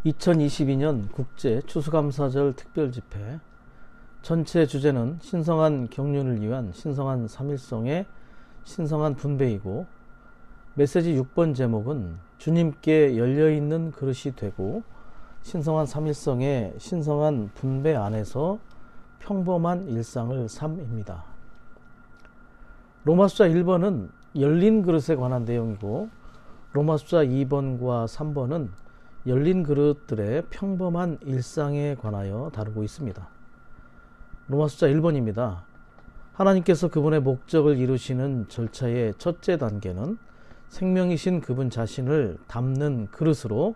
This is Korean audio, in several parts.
2022년 국제 추수감사절 특별집회 전체 주제는 신성한 경륜을 위한 신성한 삼일성의 신성한 분배이고, 메시지 6번 제목은 주님께 열려있는 그릇이 되고 신성한 삼일성의 신성한 분배 안에서 평범한 일상을 삶입니다. 로마숫자 1번은 열린 그릇에 관한 내용이고, 로마숫자 2번과 3번은 열린 그릇들의 평범한 일상에 관하여 다루고 있습니다. 로마숫자 1번입니다. 하나님께서 그분의 목적을 이루시는 절차의 첫째 단계는 생명이신 그분 자신을 담는 그릇으로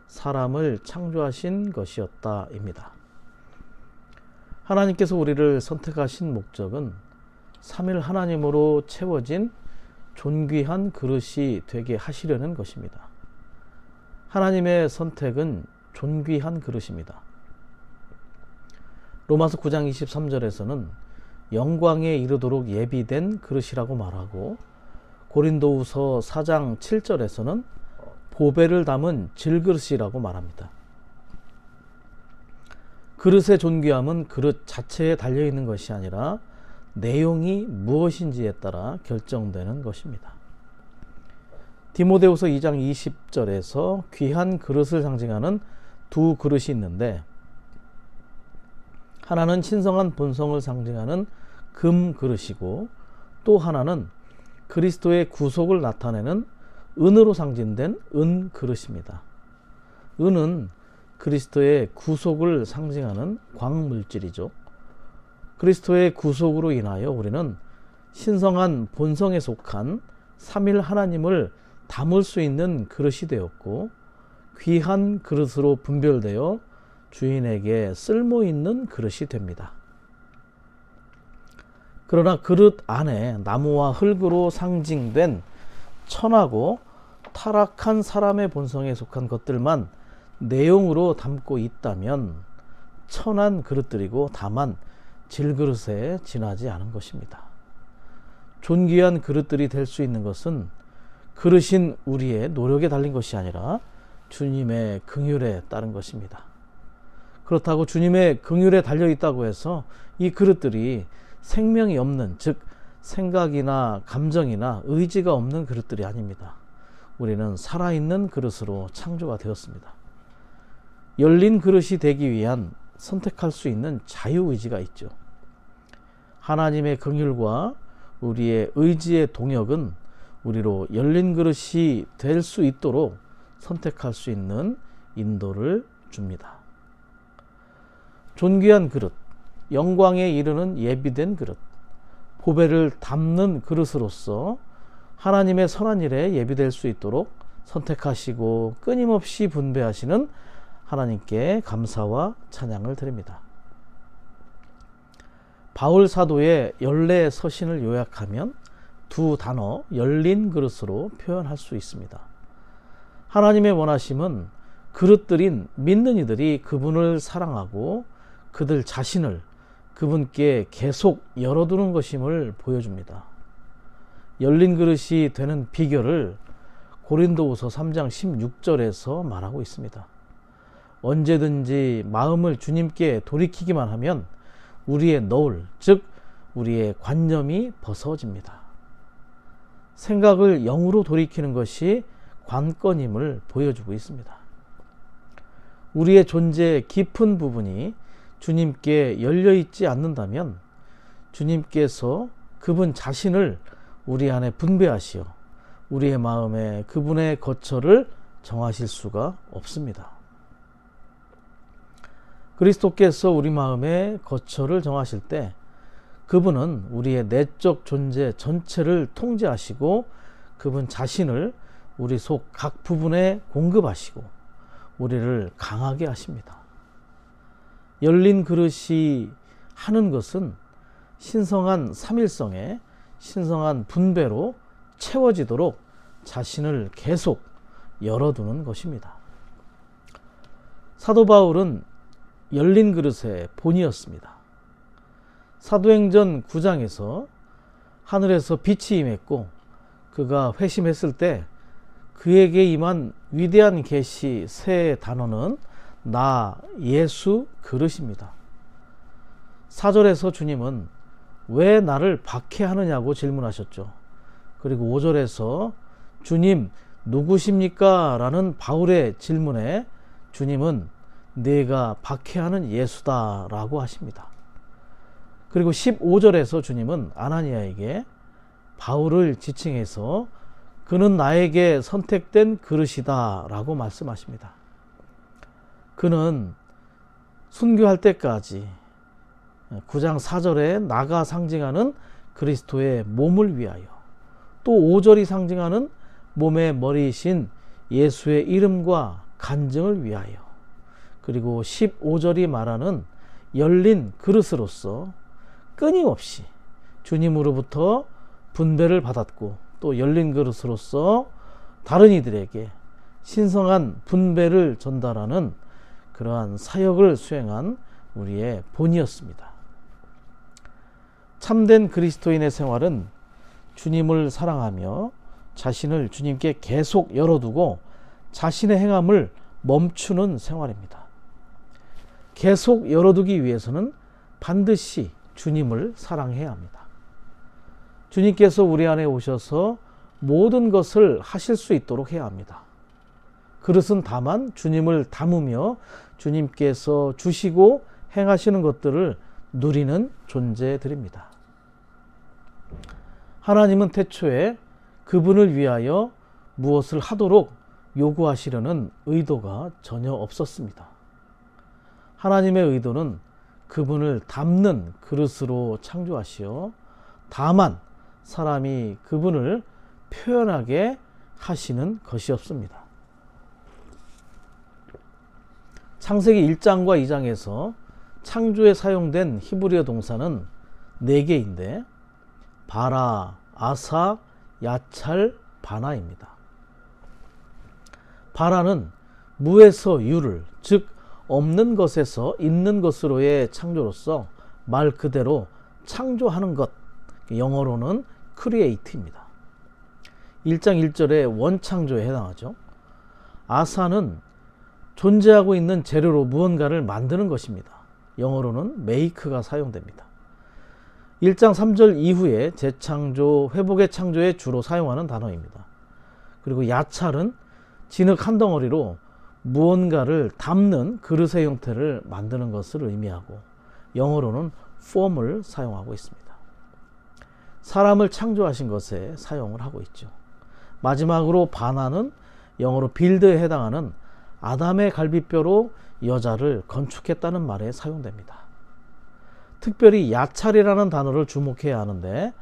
사람을 창조하신 것이었다입니다. 하나님께서 우리를 선택하신 목적은 삼일 하나님으로 채워진 존귀한 그릇이 되게 하시려는 것입니다. 하나님의 선택은 존귀한 그릇입니다. 로마서 9장 23절에서는 영광에 이르도록 예비된 그릇이라고 말하고, 고린도후서 4장 7절에서는 보배를 담은 질그릇이라고 말합니다. 그릇의 존귀함은 그릇 자체에 달려있는 것이 아니라 내용이 무엇인지에 따라 결정되는 것입니다. 디모데후서 2장 20절에서 귀한 그릇을 상징하는 두 그릇이 있는데, 하나는 신성한 본성을 상징하는 금 그릇이고, 또 하나는 그리스도의 구속을 나타내는 은으로 상징된 은 그릇입니다. 은은 그리스도의 구속을 상징하는 광물질이죠. 그리스도의 구속으로 인하여 우리는 신성한 본성에 속한 삼일 하나님을 담을 수 있는 그릇이 되었고, 귀한 그릇으로 분별되어 주인에게 쓸모있는 그릇이 됩니다. 그러나 그릇 안에 나무와 흙으로 상징된 천하고 타락한 사람의 본성에 속한 것들만 내용으로 담고 있다면 천한 그릇들이고 다만 질그릇에 지나지 않은 것입니다. 존귀한 그릇들이 될 수 있는 것은 그릇인 우리의 노력에 달린 것이 아니라 주님의 긍휼에 따른 것입니다. 그렇다고 주님의 긍휼에 달려있다고 해서 이 그릇들이 생명이 없는, 즉 생각이나 감정이나 의지가 없는 그릇들이 아닙니다. 우리는 살아있는 그릇으로 창조가 되었습니다. 열린 그릇이 되기 위한 선택할 수 있는 자유의지가 있죠. 하나님의 긍휼과 우리의 의지의 동역은 우리로 열린 그릇이 될 수 있도록 선택할 수 있는 인도를 줍니다. 존귀한 그릇, 영광에 이르는 예비된 그릇, 보배를 담는 그릇으로서 하나님의 선한 일에 예비될 수 있도록 선택하시고 끊임없이 분배하시는 하나님께 감사와 찬양을 드립니다. 바울 사도의 연례 서신을 요약하면 두 단어 열린 그릇으로 표현할 수 있습니다. 하나님의 원하심은 그릇들인 믿는 이들이 그분을 사랑하고 그들 자신을 그분께 계속 열어두는 것임을 보여줍니다. 열린 그릇이 되는 비결을 고린도후서 3장 16절에서 말하고 있습니다. 언제든지 마음을 주님께 돌이키기만 하면 우리의 너울, 즉 우리의 관념이 벗어집니다. 생각을 영으로 돌이키는 것이 관건임을 보여주고 있습니다. 우리의 존재의 깊은 부분이 주님께 열려있지 않는다면 주님께서 그분 자신을 우리 안에 분배하시어 우리의 마음에 그분의 거처를 정하실 수가 없습니다. 그리스도께서 우리 마음에 거처를 정하실 때 그분은 우리의 내적 존재 전체를 통제하시고 그분 자신을 우리 속 각 부분에 공급하시고 우리를 강하게 하십니다. 열린 그릇이 하는 것은 신성한 삼일성의 신성한 분배로 채워지도록 자신을 계속 열어두는 것입니다. 사도 바울은 열린 그릇의 본이었습니다. 사도행전 9장에서 하늘에서 빛이 임했고 그가 회심했을 때 그에게 임한 위대한 계시 세 단어는 나 예수 그릇입니다. 4절에서 주님은 왜 나를 박해하느냐고 질문하셨죠. 그리고 5절에서 주님 누구십니까? 라는 바울의 질문에 주님은 네가 박해하는 예수다 라고 하십니다. 그리고 15절에서 주님은 아나니아에게 바울을 지칭해서 그는 나에게 선택된 그릇이다 라고 말씀하십니다. 그는 순교할 때까지 9장 4절에 나가 상징하는 그리스도의 몸을 위하여, 또 5절이 상징하는 몸의 머리이신 예수의 이름과 간증을 위하여, 그리고 15절이 말하는 열린 그릇으로서 끊임없이 주님으로부터 분배를 받았고, 또 열린 그릇으로서 다른 이들에게 신성한 분배를 전달하는 그러한 사역을 수행한 우리의 본이었습니다. 참된 그리스도인의 생활은 주님을 사랑하며 자신을 주님께 계속 열어두고 자신의 행함을 멈추는 생활입니다. 계속 열어두기 위해서는 반드시 주님을 사랑해야 합니다. 주님께서 우리 안에 오셔서 모든 것을 하실 수 있도록 해야 합니다. 그릇은 다만 주님을 담으며 주님께서 주시고 행하시는 것들을 누리는 존재들입니다. 하나님은 태초에 그분을 위하여 무엇을 하도록 요구하시려는 의도가 전혀 없었습니다. 하나님의 의도는 그분을 담는 그릇으로 창조하시어 다만 사람이 그분을 표현하게 하시는 것이었습니다. 창세기 1장과 2장에서 창조에 사용된 히브리어 동사는 4개인데 바라, 아사, 야찰, 바나입니다. 바라는 무에서 유를, 즉 없는 것에서 있는 것으로의 창조로서 말 그대로 창조하는 것, 영어로는 create입니다. 1장 1절의 원창조에 해당하죠. 아사는 존재하고 있는 재료로 무언가를 만드는 것입니다. 영어로는 make가 사용됩니다. 1장 3절 이후에 재창조, 회복의 창조에 주로 사용하는 단어입니다. 그리고 야찰은 진흙 한 덩어리로 무언가를 담는 그릇의 형태를 만드는 것을 의미하고 영어로는 form을 사용하고 있습니다. 사람을 창조하신 것에 사용을 하고 있죠. 마지막으로 바나는 영어로 빌드에 해당하는 아담의 갈비뼈로 여자를 건축했다는 말에 사용됩니다. 특별히 야찰이라는 단어를 주목해야 하는데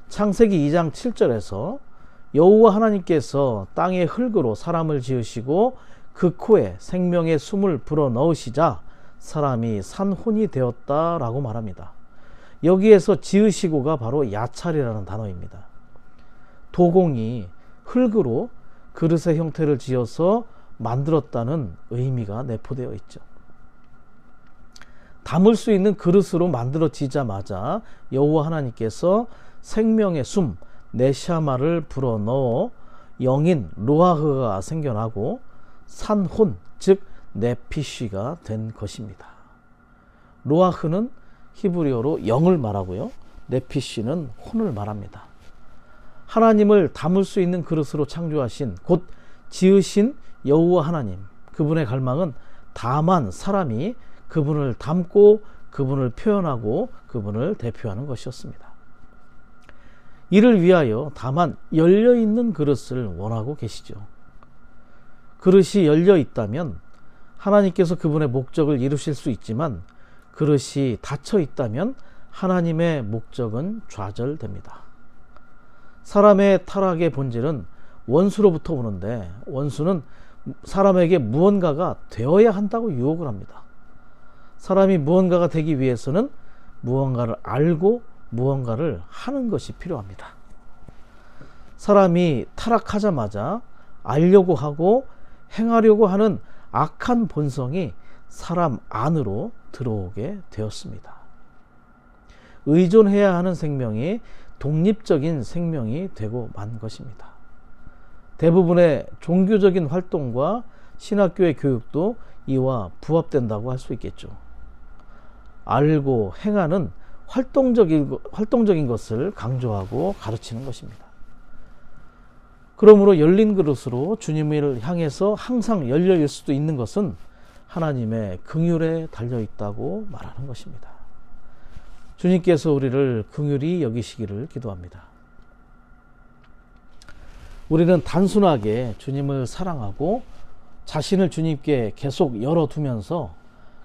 창세기 2장 7절에서 여호와 하나님께서 땅의 흙으로 사람을 지으시고 그 코에 생명의 숨을 불어 넣으시자 사람이 산혼이 되었다라고 말합니다. 여기에서 지으시고가 바로 야찰이라는 단어입니다. 도공이 흙으로 그릇의 형태를 지어서 만들었다는 의미가 내포되어 있죠. 담을 수 있는 그릇으로 만들어지자마자 여호와 하나님께서 생명의 숨 네샤마를 불어넣어 영인 루아흐가 생겨나고 산혼 즉 네피쉬가 된 것입니다. 루아흐는 히브리어로 영을 말하고요, 네피쉬는 혼을 말합니다. 하나님을 담을 수 있는 그릇으로 창조하신 곧 지으신 여호와 하나님, 그분의 갈망은 다만 사람이 그분을 담고 그분을 표현하고 그분을 대표하는 것이었습니다. 이를 위하여 다만 열려있는 그릇을 원하고 계시죠. 그릇이 열려 있다면 하나님께서 그분의 목적을 이루실 수 있지만 그릇이 닫혀 있다면 하나님의 목적은 좌절됩니다. 사람의 타락의 본질은 원수로부터 오는데 원수는 사람에게 무언가가 되어야 한다고 유혹을 합니다. 사람이 무언가가 되기 위해서는 무언가를 알고 무언가를 하는 것이 필요합니다. 사람이 타락하자마자 알려고 하고 행하려고 하는 악한 본성이 사람 안으로 들어오게 되었습니다. 의존해야 하는 생명이 독립적인 생명이 되고 만 것입니다. 대부분의 종교적인 활동과 신학교의 교육도 이와 부합된다고 할 수 있겠죠. 알고 행하는 활동적인 것을 강조하고 가르치는 것입니다. 그러므로 열린 그릇으로 주님을 향해서 항상 열려 있을 수도 있는 것은 하나님의 긍휼에 달려 있다고 말하는 것입니다. 주님께서 우리를 긍휼히 여기시기를 기도합니다. 우리는 단순하게 주님을 사랑하고 자신을 주님께 계속 열어두면서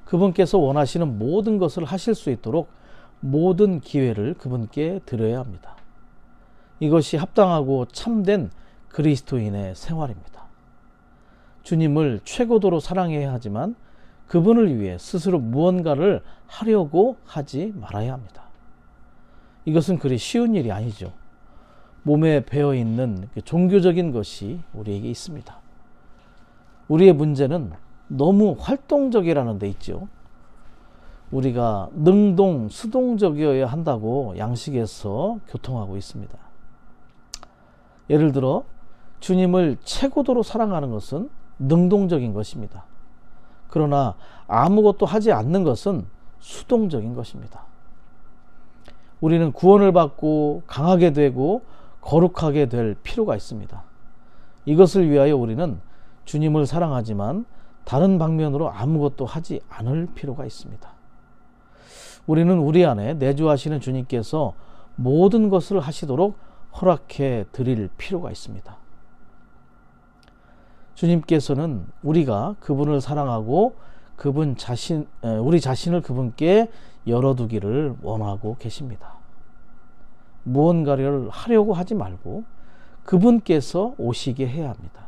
그분께서 원하시는 모든 것을 하실 수 있도록 모든 기회를 그분께 드려야 합니다. 이것이 합당하고 참된 그리스도인의 생활입니다. 주님을 최고도로 사랑해야 하지만 그분을 위해 스스로 무언가를 하려고 하지 말아야 합니다. 이것은 그리 쉬운 일이 아니죠. 몸에 배어있는 종교적인 것이 우리에게 있습니다. 우리의 문제는 너무 활동적이라는 데 있죠. 우리가 능동, 수동적이어야 한다고 양식에서 교통하고 있습니다. 예를 들어 주님을 최고도로 사랑하는 것은 능동적인 것입니다. 그러나 아무것도 하지 않는 것은 수동적인 것입니다. 우리는 구원을 받고 강하게 되고 거룩하게 될 필요가 있습니다. 이것을 위하여 우리는 주님을 사랑하지만 다른 방면으로 아무것도 하지 않을 필요가 있습니다. 우리는 우리 안에 내주하시는 주님께서 모든 것을 하시도록 허락해 드릴 필요가 있습니다. 주님께서는 우리가 그분을 사랑하고 우리 자신을 그분께 열어두기를 원하고 계십니다. 무언가를 하려고 하지 말고 그분께서 오시게 해야 합니다.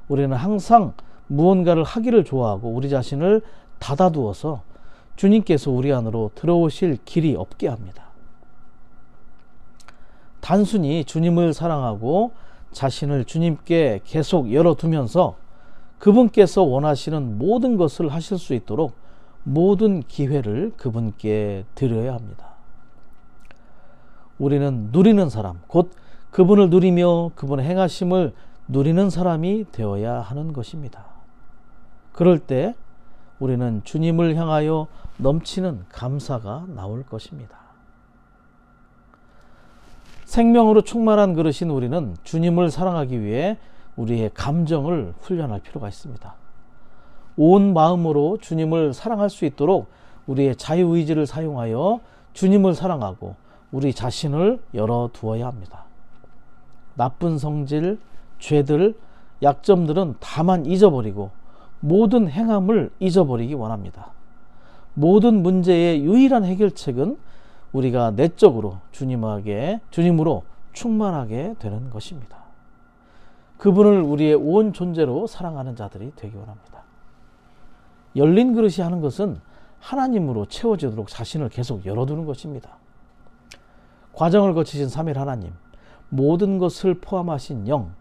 우리는 항상 무언가를 하기를 좋아하고 우리 자신을 닫아두어서 주님께서 우리 안으로 들어오실 길이 없게 합니다. 단순히 주님을 사랑하고 자신을 주님께 계속 열어두면서 그분께서 원하시는 모든 것을 하실 수 있도록 모든 기회를 그분께 드려야 합니다. 우리는 누리는 사람, 곧 그분을 누리며 그분의 행하심을 누리는 사람이 되어야 하는 것입니다. 그럴 때 우리는 주님을 향하여 넘치는 감사가 나올 것입니다. 생명으로 충만한 그릇인 우리는 주님을 사랑하기 위해 우리의 감정을 훈련할 필요가 있습니다. 온 마음으로 주님을 사랑할 수 있도록 우리의 자유의지를 사용하여 주님을 사랑하고 우리 자신을 열어두어야 합니다. 나쁜 성질, 죄들, 약점들은 다만 잊어버리고 모든 행함을 잊어버리기 원합니다. 모든 문제의 유일한 해결책은 우리가 내적으로 주님으로 충만하게 되는 것입니다. 그분을 우리의 온 존재로 사랑하는 자들이 되기 원합니다. 열린 그릇이 하는 것은 하나님으로 채워지도록 자신을 계속 열어두는 것입니다. 과정을 거치신 3일 하나님, 모든 것을 포함하신 영,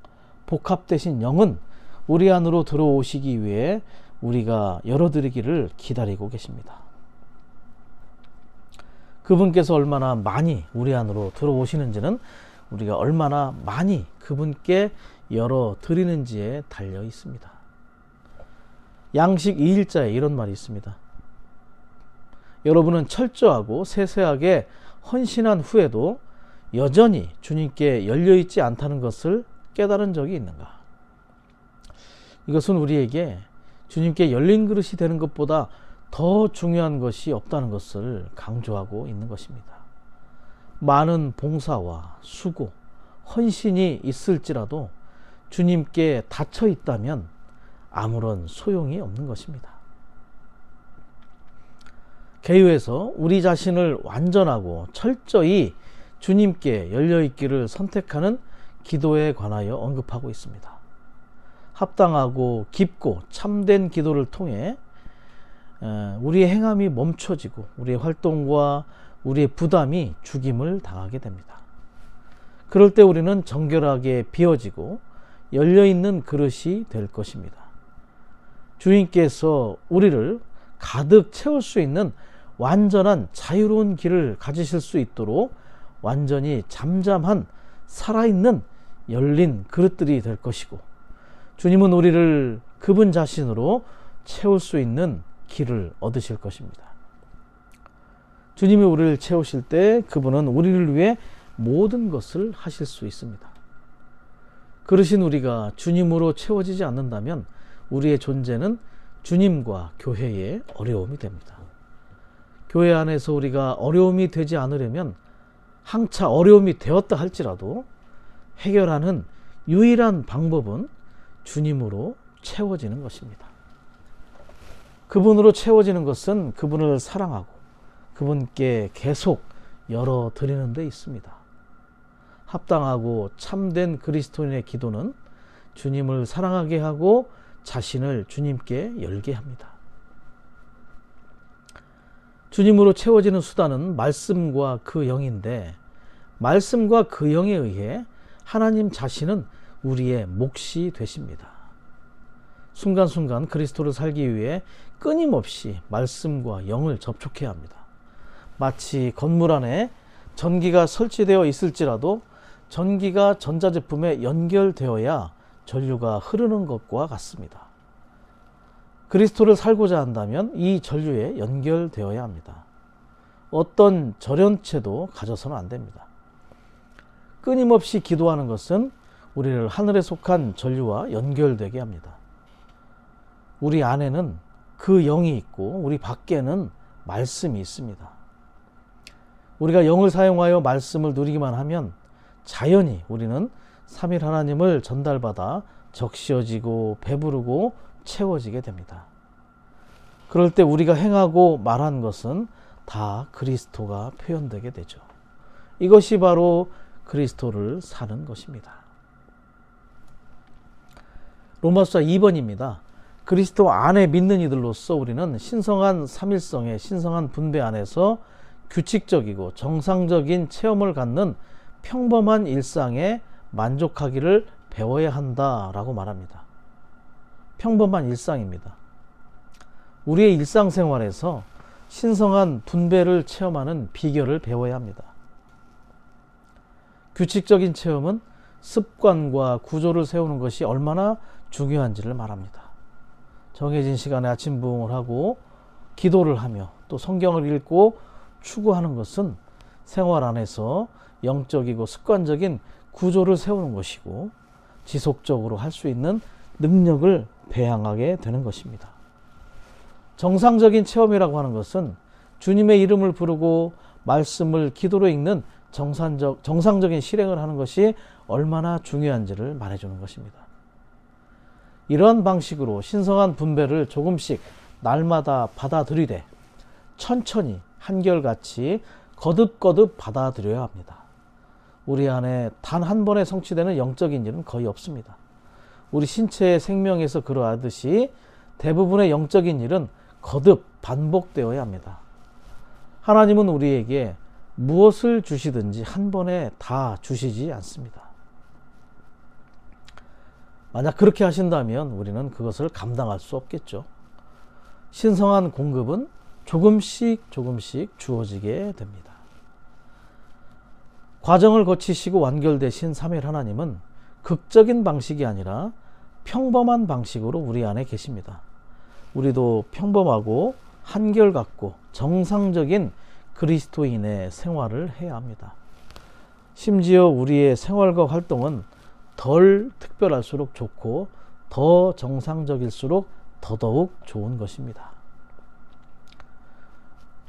복합되신 영은 우리 안으로 들어오시기 위해 우리가 열어드리기를 기다리고 계십니다. 그분께서 얼마나 많이 우리 안으로 들어오시는지는 우리가 얼마나 많이 그분께 열어드리는지에 달려 있습니다. 양식 2일자에 이런 말이 있습니다. 여러분은 철저하고 세세하게 헌신한 후에도 여전히 주님께 열려있지 않다는 것을 깨달은 적이 있는가? 이것은 우리에게 주님께 열린 그릇이 되는 것보다 더 중요한 것이 없다는 것을 강조하고 있는 것입니다. 많은 봉사와 수고, 헌신이 있을지라도 주님께 닫혀 있다면 아무런 소용이 없는 것입니다. 개요에서 우리 자신을 완전하고 철저히 주님께 열려있기를 선택하는 기도에 관하여 언급하고 있습니다. 합당하고 깊고 참된 기도를 통해 우리의 행함이 멈춰지고 우리의 활동과 우리의 부담이 죽임을 당하게 됩니다. 그럴 때 우리는 정결하게 비워지고 열려있는 그릇이 될 것입니다. 주님께서 우리를 가득 채울 수 있는 완전한 자유로운 길을 가지실 수 있도록 완전히 잠잠한 살아있는 열린 그릇들이 될 것이고 주님은 우리를 그분 자신으로 채울 수 있는 길을 얻으실 것입니다. 주님이 우리를 채우실 때 그분은 우리를 위해 모든 것을 하실 수 있습니다. 그러신 우리가 주님으로 채워지지 않는다면 우리의 존재는 주님과 교회에 어려움이 됩니다. 교회 안에서 우리가 어려움이 되지 않으려면 항차 어려움이 되었다 할지라도 해결하는 유일한 방법은 주님으로 채워지는 것입니다. 그분으로 채워지는 것은 그분을 사랑하고 그분께 계속 열어드리는 데 있습니다. 합당하고 참된 그리스도인의 기도는 주님을 사랑하게 하고 자신을 주님께 열게 합니다. 주님으로 채워지는 수단은 말씀과 그 영인데 말씀과 그 영에 의해 하나님 자신은 우리의 몫이 되십니다. 순간순간 그리스도를 살기 위해 끊임없이 말씀과 영을 접촉해야 합니다. 마치 건물 안에 전기가 설치되어 있을지라도 전기가 전자제품에 연결되어야 전류가 흐르는 것과 같습니다. 그리스도를 살고자 한다면 이 전류에 연결되어야 합니다. 어떤 절연체도 가져서는 안 됩니다. 끊임없이 기도하는 것은 우리를 하늘에 속한 전류와 연결되게 합니다. 우리 안에는 그 영이 있고 우리 밖에는 말씀이 있습니다. 우리가 영을 사용하여 말씀을 누리기만 하면 자연히 우리는 삼일 하나님을 전달받아 적셔지고 배부르고 채워지게 됩니다. 그럴 때 우리가 행하고 말한 것은 다 그리스도가 표현되게 되죠. 이것이 바로 그리스도를 사는 것입니다. 로마서 2번입니다. 그리스도 안에 믿는 이들로서 우리는 신성한 삼일성의 신성한 분배 안에서 규칙적이고 정상적인 체험을 갖는 평범한 일상에 만족하기를 배워야 한다라고 말합니다. 평범한 일상입니다. 우리의 일상생활에서 신성한 분배를 체험하는 비결을 배워야 합니다. 규칙적인 체험은 습관과 구조를 세우는 것이 얼마나 중요한지를 말합니다. 정해진 시간에 아침 부흥을 하고 기도를 하며 또 성경을 읽고 추구하는 것은 생활 안에서 영적이고 습관적인 구조를 세우는 것이고 지속적으로 할 수 있는 능력을 배양하게 되는 것입니다. 정상적인 체험이라고 하는 것은 주님의 이름을 부르고 말씀을 기도로 읽는 정상적인 실행을 하는 것이 얼마나 중요한지를 말해주는 것입니다. 이러한 방식으로 신성한 분배를 조금씩 날마다 받아들이되 천천히 한결같이 거듭거듭 받아들여야 합니다. 우리 안에 단 한 번에 성취되는 영적인 일은 거의 없습니다. 우리 신체의 생명에서 그러하듯이 대부분의 영적인 일은 거듭 반복되어야 합니다. 하나님은 우리에게 무엇을 주시든지 한 번에 다 주시지 않습니다. 만약 그렇게 하신다면 우리는 그것을 감당할 수 없겠죠. 신성한 공급은 조금씩 주어지게 됩니다. 과정을 거치시고 완결되신 삼위일 하나님은 극적인 방식이 아니라 평범한 방식으로 우리 안에 계십니다. 우리도 평범하고 한결같고 정상적인 그리스도인의 생활을 해야 합니다. 심지어 우리의 생활과 활동은 덜 특별할수록 좋고 더 정상적일수록 더더욱 좋은 것입니다.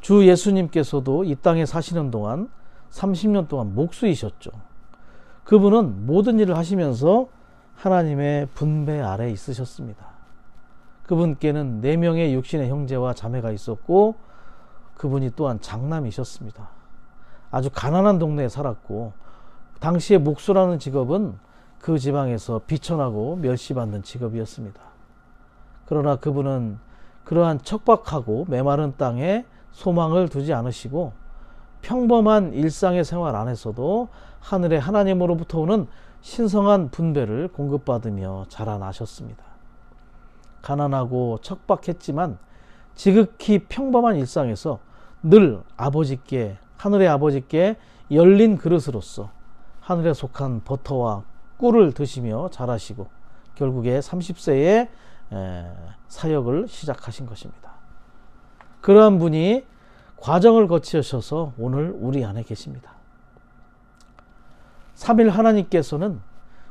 주 예수님께서도 이 땅에 사시는 동안 30년 동안 목수이셨죠. 그분은 모든 일을 하시면서 하나님의 분배 아래 있으셨습니다. 그분께는 4명의 육신의 형제와 자매가 있었고 그분이 또한 장남이셨습니다. 아주 가난한 동네에 살았고 당시에 목수라는 직업은 그 지방에서 비천하고 멸시받는 직업이었습니다. 그러나 그분은 그러한 척박하고 메마른 땅에 소망을 두지 않으시고 평범한 일상의 생활 안에서도 하늘의 하나님으로부터 오는 신성한 분배를 공급받으며 자라나셨습니다. 가난하고 척박했지만 지극히 평범한 일상에서 늘 아버지께, 하늘의 아버지께 열린 그릇으로서 하늘에 속한 버터와 꿀을 드시며 자라시고 결국에 30세에 사역을 시작하신 것입니다. 그러한 분이 과정을 거치셔서 오늘 우리 안에 계십니다. 3일 하나님께서는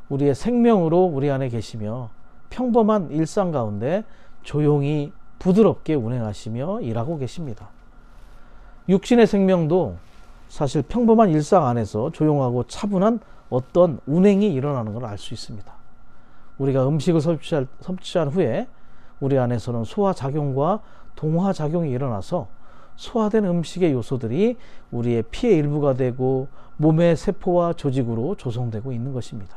우리의 생명으로 우리 안에 계시며 평범한 일상 가운데 조용히 부드럽게 운행하시며 일하고 계십니다. 육신의 생명도 사실 평범한 일상 안에서 조용하고 차분한 어떤 운행이 일어나는 걸 알 수 있습니다. 우리가 음식을 섭취한 후에 우리 안에서는 소화작용과 동화작용이 일어나서 소화된 음식의 요소들이 우리의 피의 일부가 되고 몸의 세포와 조직으로 조성되고 있는 것입니다.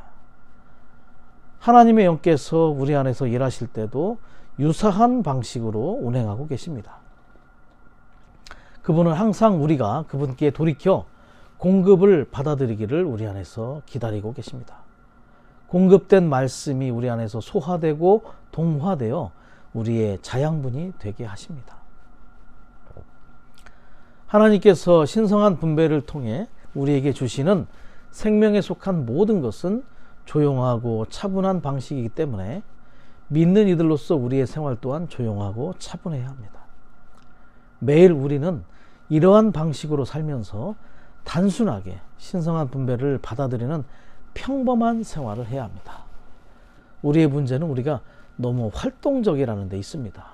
하나님의 영께서 우리 안에서 일하실 때도 유사한 방식으로 운행하고 계십니다. 그분은 항상 우리가 그분께 돌이켜 공급을 받아들이기를 우리 안에서 기다리고 계십니다. 공급된 말씀이 우리 안에서 소화되고 동화되어 우리의 자양분이 되게 하십니다. 하나님께서 신성한 분배를 통해 우리에게 주시는 생명에 속한 모든 것은 조용하고 차분한 방식이기 때문에 믿는 이들로서 우리의 생활 또한 조용하고 차분해야 합니다. 매일 우리는 이러한 방식으로 살면서 단순하게 신성한 분배를 받아들이는 평범한 생활을 해야 합니다. 우리의 문제는 우리가 너무 활동적이라는 데 있습니다.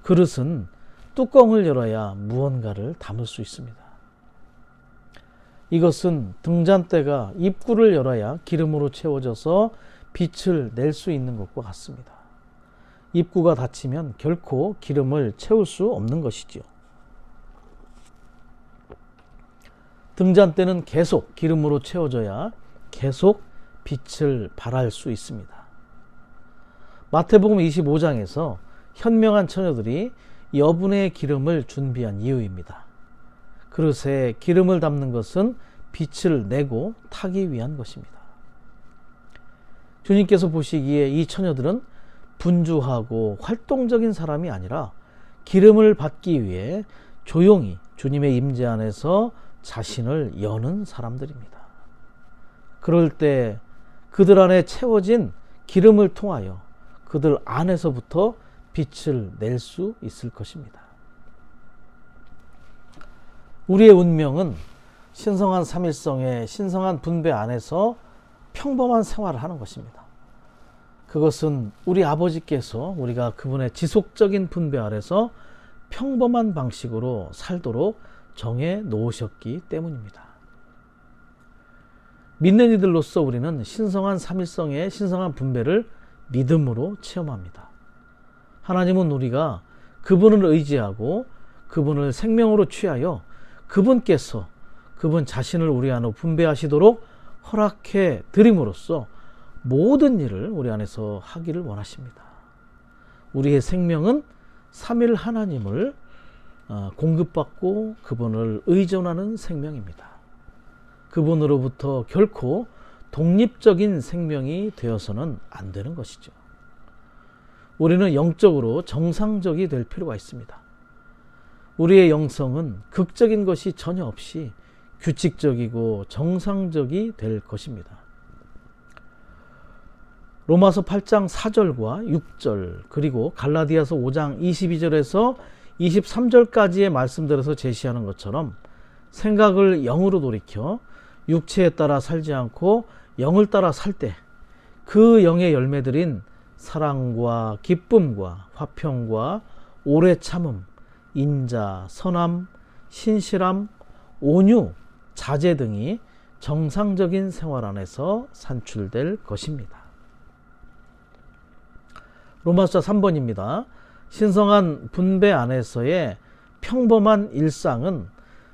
그릇은 뚜껑을 열어야 무언가를 담을 수 있습니다. 이것은 등잔대가 입구를 열어야 기름으로 채워져서 빛을 낼 수 있는 것과 같습니다. 입구가 닫히면 결코 기름을 채울 수 없는 것이지요. 등잔대는 계속 기름으로 채워져야 계속 빛을 발할 수 있습니다. 마태복음 25장에서 현명한 처녀들이 여분의 기름을 준비한 이유입니다. 그릇에 기름을 담는 것은 빛을 내고 타기 위한 것입니다. 주님께서 보시기에 이 처녀들은 분주하고 활동적인 사람이 아니라 기름을 받기 위해 조용히 주님의 임재 안에서 자신을 여는 사람들입니다. 그럴 때 그들 안에 채워진 기름을 통하여 그들 안에서부터 빛을 낼 수 있을 것입니다. 우리의 운명은 신성한 삼일성의 신성한 분배 안에서 평범한 생활을 하는 것입니다. 그것은 우리 아버지께서 우리가 그분의 지속적인 분배 아래서 평범한 방식으로 살도록 정해 놓으셨기 때문입니다. 믿는 이들로서 우리는 신성한 삼일성의 신성한 분배를 믿음으로 체험합니다. 하나님은 우리가 그분을 의지하고 그분을 생명으로 취하여 그분께서 그분 자신을 우리 안으로 분배하시도록 허락해 드림으로써 모든 일을 우리 안에서 하기를 원하십니다. 우리의 생명은 삼일 하나님을 공급받고 그분을 의존하는 생명입니다. 그분으로부터 결코 독립적인 생명이 되어서는 안 되는 것이죠. 우리는 영적으로 정상적이 될 필요가 있습니다. 우리의 영성은 극적인 것이 전혀 없이 규칙적이고 정상적이 될 것입니다. 로마서 8장 4절과 6절 그리고 갈라디아서 5장 22절에서 23절까지의 말씀들에서 제시하는 것처럼 생각을 영으로 돌이켜 육체에 따라 살지 않고 영을 따라 살 때 그 영의 열매들인 사랑과 기쁨과 화평과 오래 참음, 인자, 선함, 신실함, 온유, 자제 등이 정상적인 생활 안에서 산출될 것입니다. 로마서 3번입니다. 신성한 분배 안에서의 평범한 일상은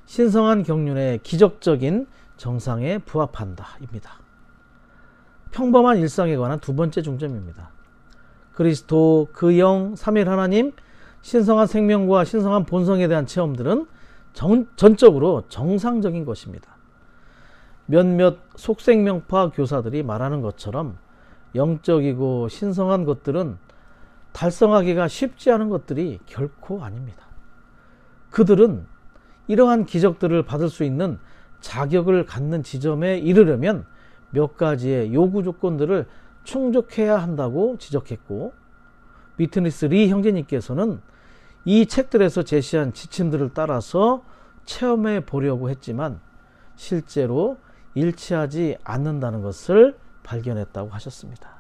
신성한 경륜의 기적적인 정상에 부합한다 입니다. 평범한 일상에 관한 두 번째 중점입니다. 그리스도, 그 영, 삼일 하나님, 신성한 생명과 신성한 본성에 대한 체험들은 전적으로 정상적인 것입니다. 몇몇 속생명파 교사들이 말하는 것처럼 영적이고 신성한 것들은 달성하기가 쉽지 않은 것들이 결코 아닙니다. 그들은 이러한 기적들을 받을 수 있는 자격을 갖는 지점에 이르려면 몇 가지의 요구 조건들을 충족해야 한다고 지적했고, 위트니스 리 형제님께서는 이 책들에서 제시한 지침들을 따라서 체험해 보려고 했지만 실제로 일치하지 않는다는 것을 발견했다고 하셨습니다.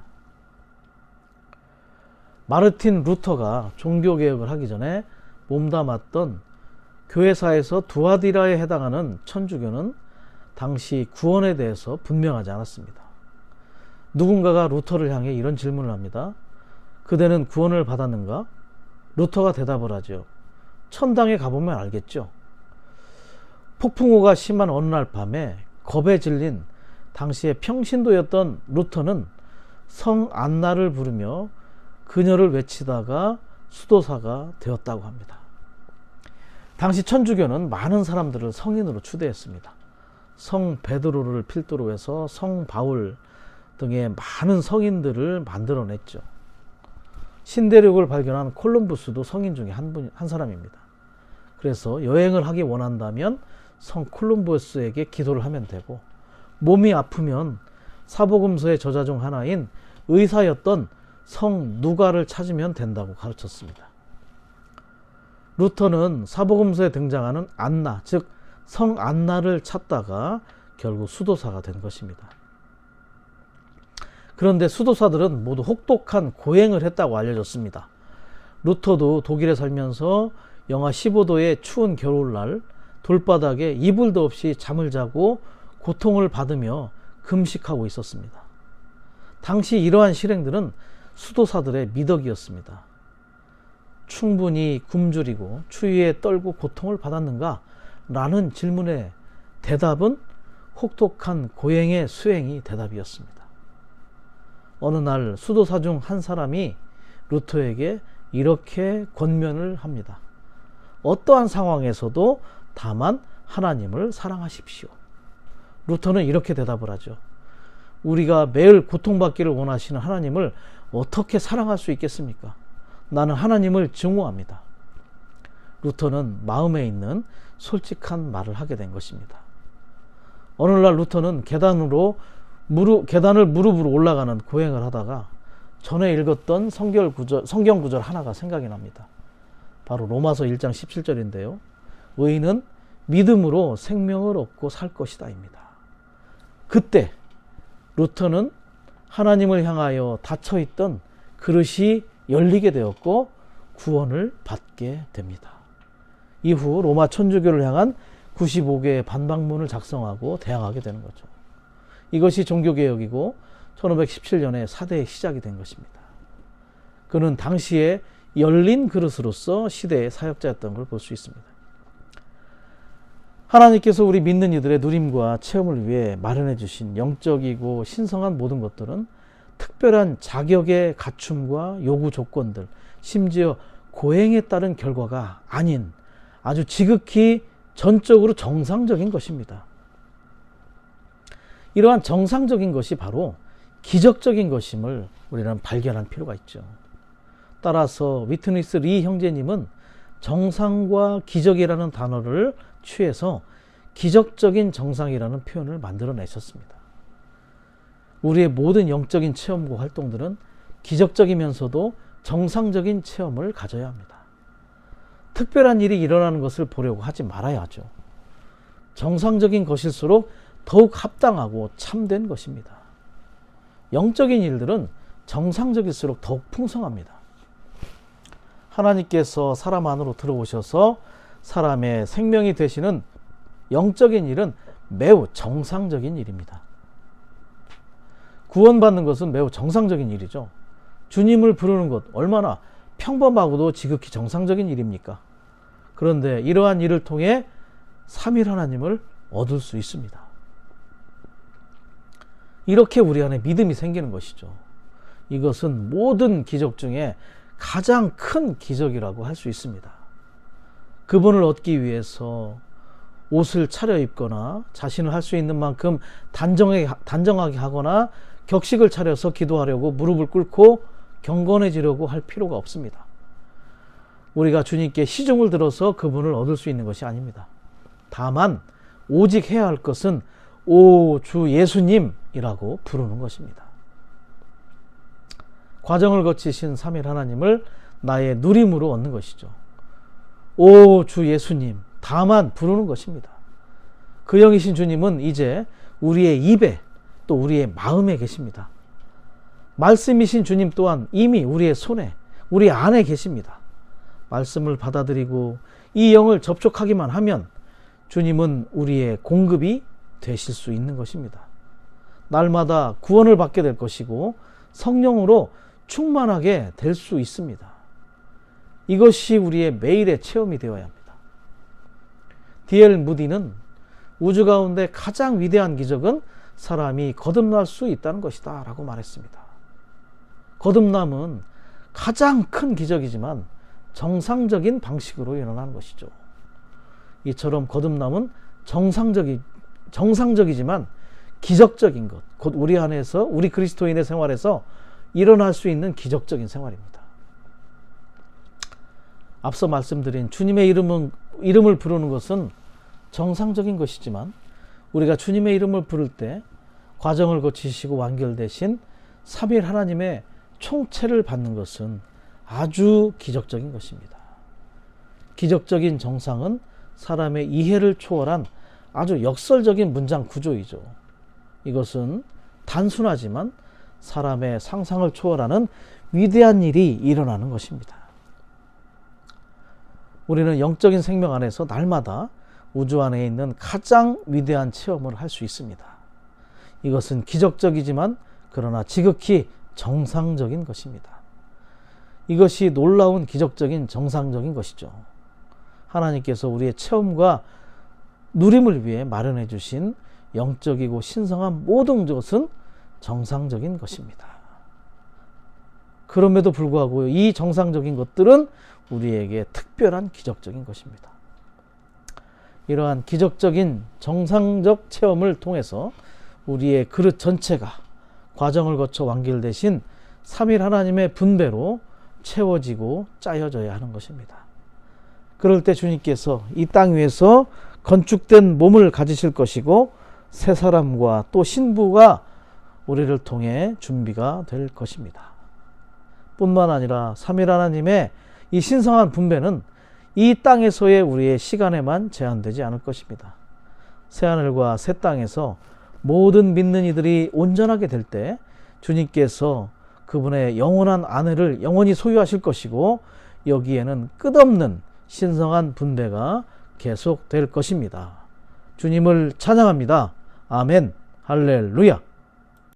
마르틴 루터가 종교개혁을 하기 전에 몸담았던 교회사에서 두아디라에 해당하는 천주교는 당시 구원에 대해서 분명하지 않았습니다. 누군가가 루터를 향해 이런 질문을 합니다. 그대는 구원을 받았는가? 루터가 대답을 하죠. 천당에 가보면 알겠죠. 폭풍우가 심한 어느 날 밤에 겁에 질린 당시의 평신도였던 루터는 성 안나를 부르며 그녀를 외치다가 수도사가 되었다고 합니다. 당시 천주교는 많은 사람들을 성인으로 추대했습니다. 성 베드로를 필두로 해서 성 바울 등의 많은 성인들을 만들어냈죠. 신대륙을 발견한 콜럼부스도 성인 중에 한 사람입니다. 그래서 여행을 하기 원한다면 성 콜럼부스에게 기도를 하면 되고, 몸이 아프면 사복음서의 저자 중 하나인 의사였던 성 누가를 찾으면 된다고 가르쳤습니다. 루터는 사복음서에 등장하는 안나, 즉 성 안나를 찾다가 결국 수도사가 된 것입니다. 그런데 수도사들은 모두 혹독한 고행을 했다고 알려졌습니다. 루터도 독일에 살면서 영하 15도의 추운 겨울날 돌바닥에 이불도 없이 잠을 자고 고통을 받으며 금식하고 있었습니다. 당시 이러한 실행들은 수도사들의 미덕이었습니다. 충분히 굶주리고 추위에 떨고 고통을 받았는가? 라는 질문의 대답은 혹독한 고행의 수행이 대답이었습니다. 어느 날 수도사 중 한 사람이 루터에게 이렇게 권면을 합니다. 어떠한 상황에서도 다만 하나님을 사랑하십시오. 루터는 이렇게 대답을 하죠. 우리가 매일 고통받기를 원하시는 하나님을 어떻게 사랑할 수 있겠습니까? 나는 하나님을 증오합니다. 루터는 마음에 있는 솔직한 말을 하게 된 것입니다. 어느 날 루터는 계단을 무릎으로 올라가는 고행을 하다가 전에 읽었던 성경 구절 하나가 생각이 납니다. 바로 로마서 1장 17절인데요. 의인은 믿음으로 생명을 얻고 살 것이다 입니다. 그때 루터는 하나님을 향하여 닫혀있던 그릇이 열리게 되었고 구원을 받게 됩니다. 이후 로마 천주교를 향한 95개의 반박문을 작성하고 대항하게 되는 거죠. 이것이 종교개혁이고 1517년에 사대의 시작이 된 것입니다. 그는 당시에 열린 그릇으로서 시대의 사역자였던 걸 볼 수 있습니다. 하나님께서 우리 믿는 이들의 누림과 체험을 위해 마련해 주신 영적이고 신성한 모든 것들은 특별한 자격의 갖춤과 요구 조건들, 심지어 고행에 따른 결과가 아닌 아주 지극히 전적으로 정상적인 것입니다. 이러한 정상적인 것이 바로 기적적인 것임을 우리는 발견할 필요가 있죠. 따라서 위트니스 리 형제님은 정상과 기적이라는 단어를 취해서 기적적인 정상이라는 표현을 만들어내셨습니다. 우리의 모든 영적인 체험과 활동들은 기적적이면서도 정상적인 체험을 가져야 합니다. 특별한 일이 일어나는 것을 보려고 하지 말아야 하죠. 정상적인 것일수록 더욱 합당하고 참된 것입니다. 영적인 일들은 정상적일수록 더욱 풍성합니다. 하나님께서 사람 안으로 들어오셔서 사람의 생명이 되시는 영적인 일은 매우 정상적인 일입니다. 구원받는 것은 매우 정상적인 일이죠. 주님을 부르는 것 얼마나 평범하고도 지극히 정상적인 일입니까? 그런데 이러한 일을 통해 삼위 하나님을 얻을 수 있습니다. 이렇게 우리 안에 믿음이 생기는 것이죠. 이것은 모든 기적 중에 가장 큰 기적이라고 할 수 있습니다. 그분을 얻기 위해서 옷을 차려입거나 자신을 할 수 있는 만큼 단정하게 하거나 격식을 차려서 기도하려고 무릎을 꿇고 경건해지려고 할 필요가 없습니다. 우리가 주님께 시중을 들어서 그분을 얻을 수 있는 것이 아닙니다. 다만 오직 해야 할 것은 오 주 예수님이라고 부르는 것입니다. 과정을 거치신 삼일 하나님을 나의 누림으로 얻는 것이죠. 오 주 예수님 다만 부르는 것입니다. 그 영이신 주님은 이제 우리의 입에 또 우리의 마음에 계십니다. 말씀이신 주님 또한 이미 우리의 손에 우리 안에 계십니다. 말씀을 받아들이고 이 영을 접촉하기만 하면 주님은 우리의 공급이 되실 수 있는 것입니다. 날마다 구원을 받게 될 것이고 성령으로 충만하게 될 수 있습니다. 이것이 우리의 매일의 체험이 되어야 합니다. D.L. 무디는 우주 가운데 가장 위대한 기적은 사람이 거듭날 수 있다는 것이다 라고 말했습니다. 거듭남은 가장 큰 기적이지만 정상적인 방식으로 일어나는 것이죠. 이처럼 거듭남은 정상적이지만 기적적인 것, 곧 우리 안에서 우리 그리스도인의 생활에서 일어날 수 있는 기적적인 생활입니다. 앞서 말씀드린 주님의 이름을 부르는 것은 정상적인 것이지만 우리가 주님의 이름을 부를 때 과정을 거치시고 완결되신 삼위일 하나님의 총체를 받는 것은 아주 기적적인 것입니다. 기적적인 정상은 사람의 이해를 초월한 아주 역설적인 문장 구조이죠. 이것은 단순하지만 사람의 상상을 초월하는 위대한 일이 일어나는 것입니다. 우리는 영적인 생명 안에서 날마다 우주 안에 있는 가장 위대한 체험을 할 수 있습니다. 이것은 기적적이지만 그러나 지극히 정상적인 것입니다. 이것이 놀라운 기적적인 정상적인 것이죠. 하나님께서 우리의 체험과 누림을 위해 마련해 주신 영적이고 신성한 모든 것은 정상적인 것입니다. 그럼에도 불구하고 이 정상적인 것들은 우리에게 특별한 기적적인 것입니다. 이러한 기적적인 정상적 체험을 통해서 우리의 그릇 전체가 과정을 거쳐 완결되신 삼위일 하나님의 분배로 채워지고 짜여져야 하는 것입니다. 그럴 때 주님께서 이 땅 위에서 건축된 몸을 가지실 것이고 새 사람과 또 신부가 우리를 통해 준비가 될 것입니다. 뿐만 아니라 삼위일 하나님의 이 신성한 분배는 이 땅에서의 우리의 시간에만 제한되지 않을 것입니다. 새하늘과 새 땅에서 모든 믿는 이들이 온전하게 될 때 주님께서 그분의 영원한 아내를 영원히 소유하실 것이고 여기에는 끝없는 신성한 분배가 계속될 것입니다. 주님을 찬양합니다. 아멘, 할렐루야.